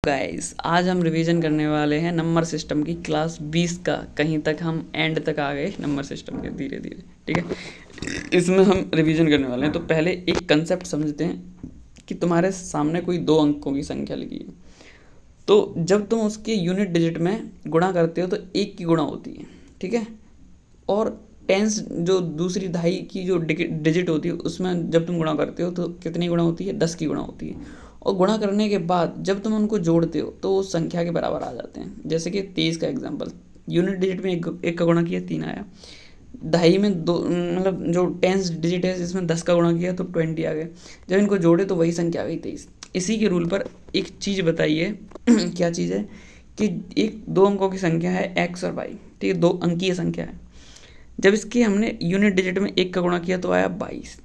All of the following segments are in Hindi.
गाइस आज हम रिवीजन करने वाले हैं नंबर सिस्टम की क्लास 20 का। कहीं तक हम एंड तक आ गए नंबर सिस्टम के धीरे धीरे। ठीक है, इसमें हम रिवीजन करने वाले हैं। तो पहले एक कंसेप्ट समझते हैं कि तुम्हारे सामने कोई दो अंकों की संख्या लिखी है, तो जब तुम उसके यूनिट डिजिट में गुणा करते हो तो एक की गुणा होती है। ठीक है, और टेंस जो दूसरी दहाई की जो डिजिट होती है उसमें जब तुम गुणा करते हो तो कितनी गुणा होती है, 10 की गुणा होती है। और गुणा करने के बाद जब तुम उनको जोड़ते हो तो वो संख्या के बराबर आ जाते हैं। जैसे कि 23 का एग्जांपल, यूनिट डिजिट में एक का गुणा किया 3 आया, दहाई में दो, मतलब जो टेंस डिजिट है जिसमें 10 का गुणा किया तो 20 आ गए। जब इनको जोड़े तो वही संख्या आ गई 23। इसी के रूल पर एक चीज़ बताइए क्या चीज़ है कि एक दो अंकों की संख्या है एक्स और वाई। ठीक है, दो अंकीय संख्या है। जब इसके हमने यूनिट डिजिट में एक का गुणा किया तो आया 22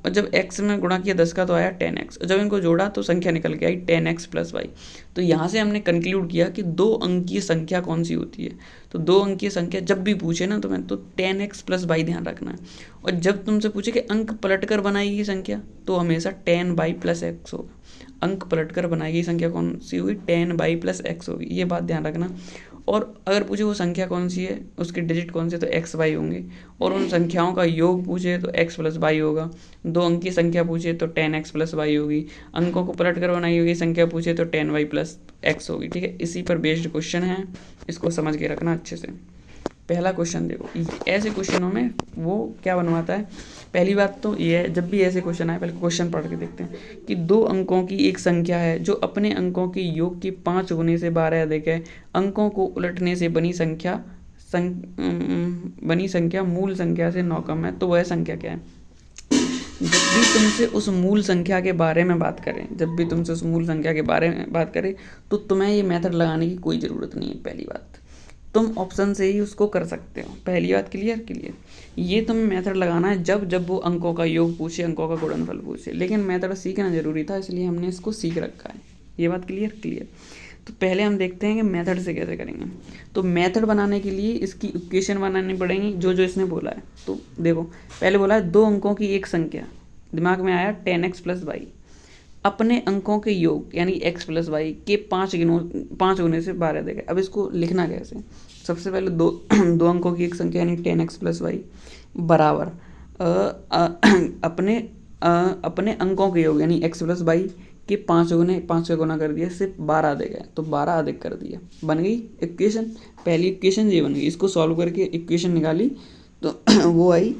और जब x में गुणा किया 10 का तो आया 10x और जब इनको जोड़ा तो संख्या निकल के आई 10x प्लस वाई। तो यहाँ से हमने कंक्लूड किया कि दो अंकीय संख्या कौन सी होती है। तो दो अंकीय संख्या जब भी पूछे ना तुम्हें तो 10x प्लस वाई ध्यान रखना है। और जब तुमसे पूछे कि अंक पलट कर बनाई गई संख्या तो हमेशा 10 बाई प्लस एक्स होगा। अंक पलट कर बनाई गई संख्या कौन सी हुई, 10 बाई प्लस एक्स होगी, ये बात ध्यान रखना। और अगर पूछे वो संख्या कौन सी है, उसके डिजिट कौन से, तो एक्स वाई होंगे। और उन संख्याओं का योग पूछे तो एक्स प्लस वाई होगा। दो अंक की संख्या पूछे तो 10x प्लस वाई होगी। अंकों को पलट कर बनाई हुई संख्या पूछे तो 10y प्लस एक्स होगी। ठीक है, इसी पर बेस्ड क्वेश्चन है, इसको समझ के रखना अच्छे से। पहला क्वेश्चन देखो, ऐसे क्वेश्चनों में वो क्या बनवाता है। पहली बात तो ये है, जब भी ऐसे क्वेश्चन आए पहले क्वेश्चन पढ़ के देखते हैं कि दो अंकों की एक संख्या है जो अपने अंकों के योग के 5 गुने से 12 अधिक है। अंकों को उलटने से बनी संख्या मूल संख्या से 9 कम है, तो वह संख्या क्या है। जब भी तुमसे उस मूल संख्या के बारे में बात करें तो तुम्हें ये मेथड लगाने की कोई ज़रूरत नहीं है। पहली बात, तुम ऑप्शन से ही उसको कर सकते हो। पहली बात क्लियर। ये तुम्हें मेथड लगाना है जब वो अंकों का योग पूछे, अंकों का गुणनफल पूछे। लेकिन मेथड सीखना जरूरी था, इसलिए हमने इसको सीख रखा है। ये बात क्लियर। तो पहले हम देखते हैं कि मेथड से कैसे करेंगे। तो मेथड बनाने के लिए इसकी इक्वेशन बनानी पड़ेगी जो इसने बोला है। तो देखो, पहले बोला है दो अंकों की एक संख्या, दिमाग में आया 10x प्लस वाई, अपने अंकों के योग यानी x प्लस वाई के 5 गुने से 12 देगा। अब इसको लिखना कैसे, सबसे पहले दो अंकों की एक संख्या यानी 10x प्लस वाई बराबर अपने अंकों के योग यानी x प्लस वाई के 5 से गुना कर दिया, सिर्फ 12 देगा तो 12 अधिक कर दिया, बन गई इक्वेशन। पहली इक्वेशन ये बन गई। इसको सॉल्व करके इक्वेशन निकाली तो वो आई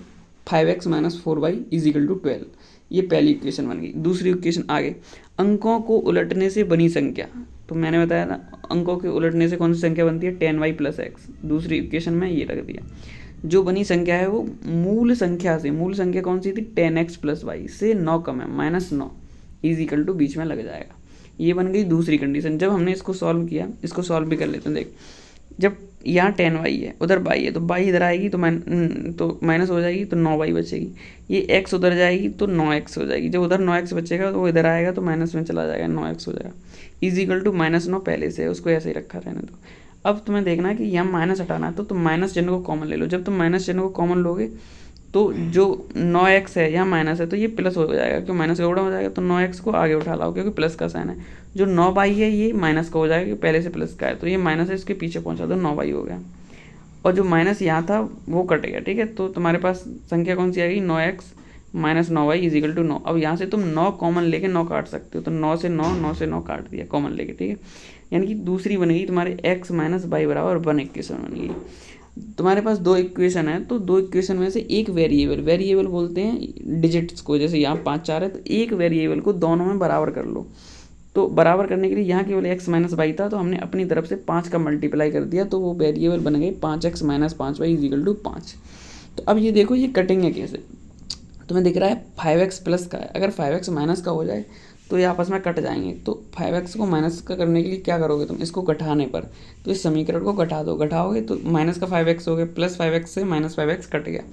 5x minus 4y is equal to 12। ये पहली इक्वेशन बन गई। दूसरी इक्वेशन आगे, अंकों को उलटने से बनी संख्या। तो मैंने बताया था अंकों के उलटने से कौन सी संख्या बनती है, 10y प्लस एक्स। दूसरी इक्वेशन में ये रख दिया। जो बनी संख्या है वो मूल संख्या कौन सी थी, 10x प्लस वाई से 9 कम है, -9 इजिकल टू बीच में लग जाएगा। ये बन गई दूसरी कंडीशन। जब हमने इसको सॉल्व किया, इसको सॉल्व भी कर लेते हैं। देख, जब यहाँ 10y है उधर y है तो y इधर आएगी तो माइनस हो जाएगी तो 9y बचेगी। ये x उधर जाएगी तो 9x हो जाएगी। जब उधर 9x बचेगा तो वो इधर आएगा तो माइनस में चला जाएगा, 9x हो जाएगा। इजिकल टू -9 पहले से है, उसको ऐसे ही रखा रहने दो। अब तुम्हें देखना है कि यहाँ माइनस हटाना है तो तुम माइनस चिन्ह को कॉमन ले लो। जब तुम माइनस चिन्ह को कॉमन लोगे तो जो 9x है यहाँ माइनस है तो ये प्लस हो जाएगा, क्योंकि माइनस का गुणा हो जाएगा। तो 9x को आगे उठा लाओ क्योंकि प्लस का साइन है। जो 9y है ये माइनस का हो जाएगा क्योंकि पहले से प्लस का है, तो ये माइनस है, इसके पीछे पहुंचा दो, 9y हो गया। और जो माइनस यहाँ था वो कट गया। ठीक है, तो तुम्हारे पास संख्या कौन सी आएगी, 9x minus 9y is equal to 9। अब यहाँ से तुम 9 कॉमन लेके 9 काट सकते हो, तो 9 से 9 काट दिया कॉमन लेके। ठीक है, यानी कि दूसरी बनेगी तुम्हारे x माइनस वाई बराबर 1 इक्वेशन बन गई। तुम्हारे पास दो इक्वेशन है तो दो इक्वेशन में से एक वेरिएबल बोलते हैं डिजिट्स को। जैसे यहाँ 5 4 है तो एक वेरिएबल को दोनों में बराबर कर लो। तो बराबर करने के लिए यहाँ केवल x माइनस वाई था तो हमने अपनी तरफ से 5 का मल्टीप्लाई कर दिया, तो वो वेरिएबल बन गई 5x minus 5y is equal to 5। तो अब ये देखो ये कटेंगे कैसे। तुम्हें दिख रहा है 5x प्लस का है, अगर 5x माइनस का हो जाए तो ये आपस में कट जाएंगे। तो 5x को माइनस का करने के लिए क्या करोगे तुम, इसको घटाने पर तो इस समीकरण को घटा दो, घटाओगे तो माइनस का 5x हो गया, प्लस 5x से माइनस 5x कट गया।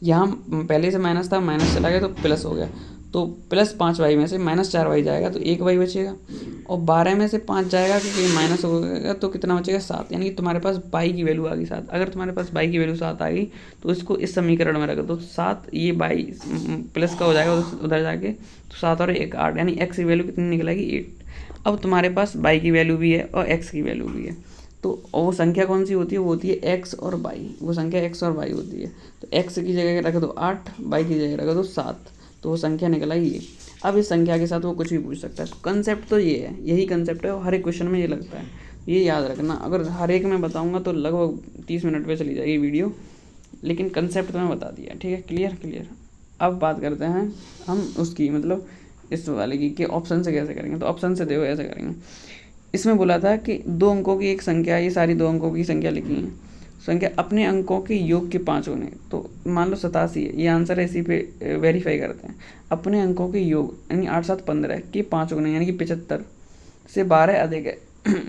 यहाँ पहले से माइनस था, माइनस चला गया तो प्लस हो गया। तो प्लस 5y में से माइनस 4y जाएगा तो 1y बचेगा, और 12 में से 5 जाएगा क्योंकि माइनस हो गया तो कितना बचेगा, 7। यानी कि तुम्हारे पास y की वैल्यू आ गई 7। अगर तुम्हारे पास y की वैल्यू 7 आ गई तो इसको इस समीकरण में रख दो, 7 ये y प्लस का हो जाएगा उधर जाके, तो 7 और 1 8, यानी x की वैल्यू कितनी निकलेगी, 8। अब तुम्हारे पास y की वैल्यू भी है और x की वैल्यू भी है, तो वो संख्या कौन सी होती है, वो होती है x और y, वो संख्या x और y होती है। तो x की जगह रख दो 8, y की जगह रख दो 7, तो वो संख्या निकला ये। अब इस संख्या के साथ वो कुछ भी पूछ सकता है। तो कंसेप्ट तो ये है, यही कंसेप्ट है और हर एक क्वेश्चन में ये लगता है, ये याद रखना। अगर हर एक में बताऊँगा तो लगभग 30 मिनट पे चली जाएगी वीडियो, लेकिन कंसेप्ट तो मैं बता दिया, ठीक है। क्लियर। अब बात करते हैं हम उसकी, मतलब इस वाले की, कि ऑप्शन से कैसे करेंगे। तो ऑप्शन से देखो ऐसे करेंगे। इसमें बोला था कि 2 अंकों की एक संख्या, ये सारी 2 अंकों की संख्या लिखी है, संख्या अपने अंकों के योग के 5 गुने। तो मान लो 87 है, ये आंसर है, इसी पे वेरीफाई करते हैं। अपने अंकों के योग यानी 8 7 15 के 5 गुने यानी कि 75 से 12 अधिक है।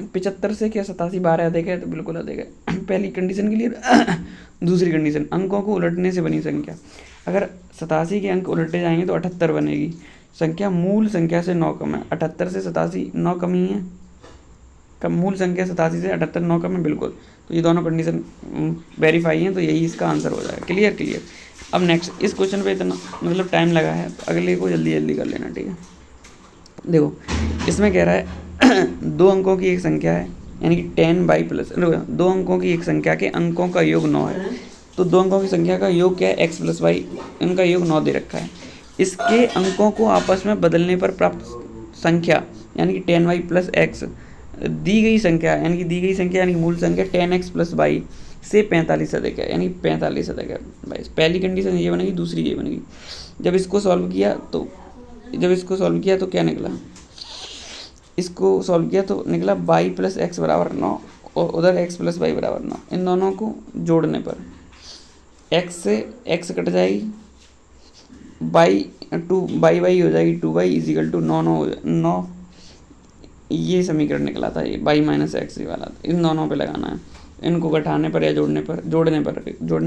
75 से क्या 87 12 अधिक है, तो बिल्कुल अधिक है। पहली कंडीशन क्लियर। दूसरी कंडीशन, अंकों को उलटने से बनी संख्या। अगर 87 के अंक उलटे जाएंगे तो 78 बनेगी। संख्या मूल संख्या से 9 कम है। 78 से 87 9 कम ही है, कम। मूल संख्या 87 से 78 9 कम है, बिल्कुल। तो ये दोनों कंडीशन वेरीफाई हैं, तो यही इसका आंसर हो जाएगा। क्लियर। अब नेक्स्ट, इस क्वेश्चन पे इतना मतलब टाइम लगा है, तो अगले को जल्दी जल्दी कर लेना, ठीक है। देखो इसमें कह रहा है 2 अंकों की एक संख्या है, यानी कि 10y प्लस 2 अंकों की एक संख्या के अंकों का योग 9 है। तो 2 अंकों की संख्या का योग क्या है, x प्लस वाई, इनका योग 9 दे रखा है। इसके अंकों को आपस में बदलने पर प्राप्त संख्या यानी कि 10y प्लस x, दी गई संख्या यानी कि मूल संख्या 10x प्लस वाई से 45 अधिक है, यानी 45 अधिक है। भाई पहली कंडीशन ये बनेगी, दूसरी ये बनेगी। जब इसको सॉल्व किया तो क्या निकला, इसको सॉल्व किया तो निकला y प्लस एक्स बराबर 9 और उधर x प्लस वाई बराबर 9। इन दोनों को जोड़ने पर x से x कट जाएगी, बाई हो जाएगी 2y इजिकल टू 9। ये समीकरण निकला था, ये y माइनस एक्स वाला। इन दोनों पे लगाना है, इनको घटाने पर या जोड़ने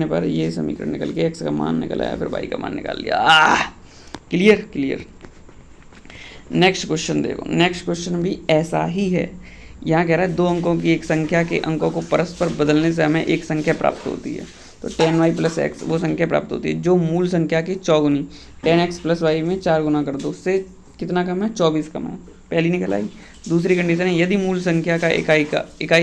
पर ये समीकरण निकल के x का मान निकला है, फिर y का मान निकाल लिया। क्लियर। नेक्स्ट क्वेश्चन देखो, नेक्स्ट क्वेश्चन भी ऐसा ही है। यहाँ कह रहा है 2 अंकों की एक संख्या के अंकों को परस्पर बदलने से हमें एक संख्या प्राप्त होती है। तो 10y प्लस एक्स वो संख्या प्राप्त होती है जो मूल संख्या की चौगुनी। 10x प्लस वाई में 4 गुना कर दो, उससे कितना कम है, 24 कम है। पहली निकल आई। दूसरी कंडीशन है, यदि मूल संख्या का इकाई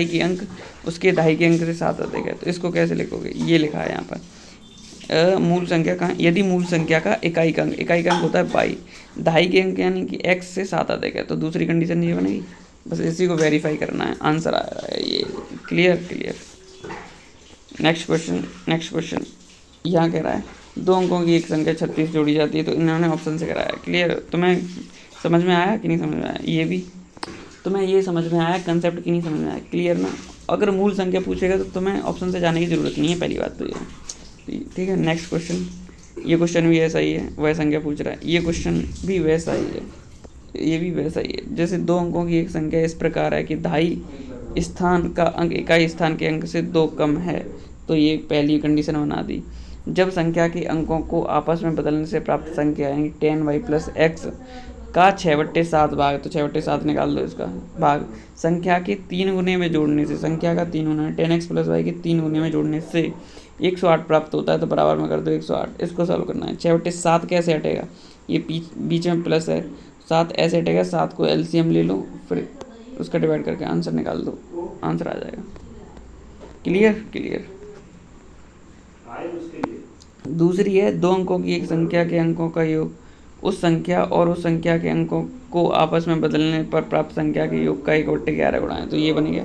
की अंक उसके दहाई के अंक से 7 अधिक है। तो इसको कैसे लिखोगे, ये लिखा है यहाँ पर, मूल संख्या का, यदि मूल संख्या का इकाई का अंक होता है बाई, दहाई के अंक यानी कि x से 7 अधिक है। तो दूसरी कंडीशन ये बनेगी। बस इसी को वेरीफाई करना है, आंसर आ रहा है ये। क्लियर। नेक्स्ट क्वेश्चन यहाँ कह रहा है 2 अंकों की एक संख्या 36 जोड़ी जाती है। तो इन्होंने ऑप्शन से कराया। क्लियर। तुम्हें समझ में आया कि नहीं समझ में आया, ये भी तुम्हें ये समझ में आया कंसेप्ट कि नहीं समझ में आया, क्लियर ना। अगर मूल संख्या पूछेगा तो तुम्हें ऑप्शन से जाने की ज़रूरत नहीं है, पहली बात तो ये, ठीक है। नेक्स्ट क्वेश्चन, ये क्वेश्चन भी ऐसा ही है, वह संख्या पूछ रहा है। ये क्वेश्चन भी वैसा ही है, ये भी वैसा ही है। जैसे 2 अंकों की एक संख्या इस प्रकार है कि दहाई स्थान का अंक इकाई स्थान के अंक से 2 कम है। तो ये पहली कंडीशन बना दी। जब संख्या के अंकों को आपस में बदलने से प्राप्त संख्या यानी 10y प्लस एक्स का 6/7 भाग, तो 6/7 निकाल दो इसका भाग, संख्या के 3 गुने में जोड़ने से, संख्या का 3 गुना 10x प्लस वाई के 3 गुने में जोड़ने से 108 प्राप्त होता है। तो बराबर में कर दो 108। इसको सॉल्व करना है। 6/7 कैसे हटेगा, ये बीच में प्लस है, 7 ऐसे हटेगा, 7 को एलसीएम ले लो, फिर उसका डिवाइड करके आंसर निकाल दो, आंसर आ जाएगा। क्लियर। दूसरी है 2 अंकों की एक संख्या के अंकों का योग उस संख्या और उस संख्या के अंकों को आपस में बदलने पर प्राप्त संख्या के योग का 1/11 गुणा है। तो ये बन गया।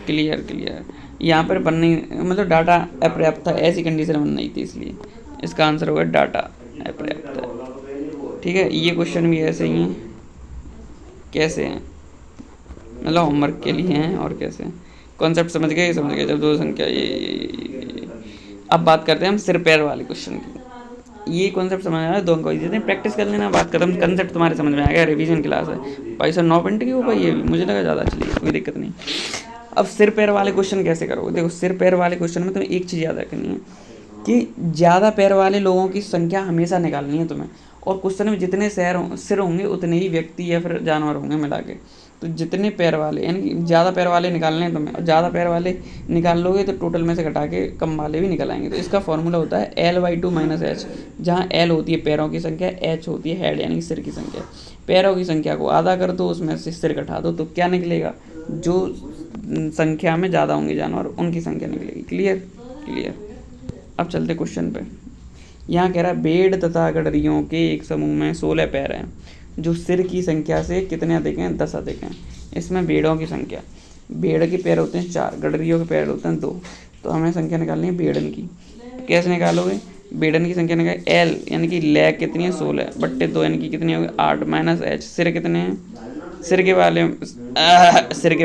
क्लियर। यहाँ पर बनने मतलब डाटा अपर्याप्त था, ऐसी कंडीशन बन नहीं थी, इसलिए इसका आंसर होगा डाटा अपर्याप्त। ठीक है। ये क्वेश्चन भी ऐसे ही हैं, कैसे हैं मतलब होमवर्क के लिए हैं, और कैसे कॉन्सेप्ट समझ गए। जब 2 संख्या ये। अब बात करते हैं हम सिर पैर वाले क्वेश्चन की। ये कॉन्सेप्ट समझ आया, 2 अंक जितने प्रैक्टिस कर लेना, बात खत्म। कंसेप्ट तुम्हारे समझ में आ गया, रिवीजन क्लास है भाई साहब। 9 मिनट की हो पाई, ये भी मुझे लगा ज़्यादा चलिए, कोई दिक्कत नहीं। अब सिर पैर वाले क्वेश्चन कैसे करोगे, देखो सिर पैर वाले क्वेश्चन में तुम्हें एक चीज़ याद रखनी है कि ज़्यादा पैर वाले लोगों की संख्या हमेशा निकालनी है तुम्हें, और क्वेश्चन में जितने सिर होंगे उतने ही व्यक्ति या फिर जानवर होंगे मिला के। तो जितने पैर वाले यानी कि ज़्यादा पैर वाले निकालने हैं तुम्हें, और ज़्यादा पैर वाले निकाल लोगे तो टोटल में से घटा के कम वाले भी निकल आएंगे। तो इसका फॉर्मूला होता है L/2 - H, जहाँ L होती है पैरों की संख्या, H होती है हेड यानी कि सिर की संख्या। पैरों की संख्या को आधा कर दो, उसमें से सिर घटा दो, तो क्या निकलेगा, जो संख्या में ज़्यादा होंगे जानवर उनकी संख्या निकलेगी। Clear clear. अब चलते क्वेश्चन पे। यहाँ कह रहा है भेड़ तथा गडरियों के एक समूह में 16 पैर हैं, जो सिर की संख्या से कितने अधिक हैं, 10 अधिक हैं। इसमें भेड़ों की संख्या, भेड़ के पैर होते हैं 4, गडरियों के पैर होते हैं 2, तो हमें संख्या निकालनी है भेड़न की। कैसे निकालोगे, भेड़न की संख्या निकाल, L यानी कि लेग कितनी है 16 बट्टे 2 यानी कि कितनी होगी 8 माइनस H, सिर कितने हैं, सिर के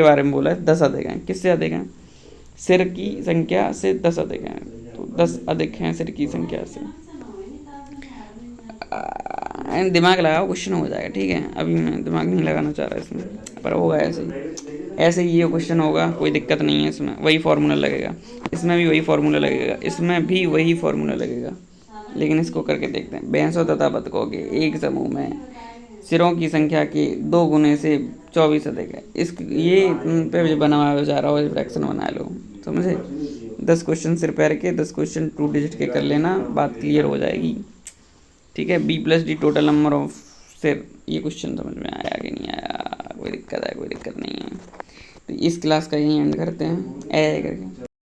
बारे में बोला है 10 अधिक हैं। किससे अधिक हैं, सिर की संख्या से 10 अधिक हैं, तो 10 अधिक हैं सिर की संख्या से। दिमाग लगाओ, क्वेश्चन हो जाएगा। ठीक है, अभी मैं दिमाग नहीं लगाना चाह रहा इसमें, पर होगा ऐसे ही ये क्वेश्चन होगा, कोई दिक्कत नहीं है। इसमें वही फार्मूला लगेगा, इसमें भी वही फार्मूला लगेगा, इसमें भी वही फार्मूला लगेगा, लेकिन इसको करके देखते हैं। भैंसों तथा बतखों के एक समूह में सिरों की संख्या के 2 गुने से 24 अधिक है। इस ये पे बनाया जा रहा हो, फ्रैक्शन बना लो, समझे। 10 क्वेश्चन सिर पैर के, 10 क्वेश्चन 2 डिजिट के कर लेना, बात क्लियर हो जाएगी। ठीक है, B+D टोटल नंबर ऑफ सिर। ये क्वेश्चन समझ में आया कि नहीं आया, कोई दिक्कत है, कोई दिक्कत नहीं है। तो इस क्लास का यहीं एंड करते हैं, करके।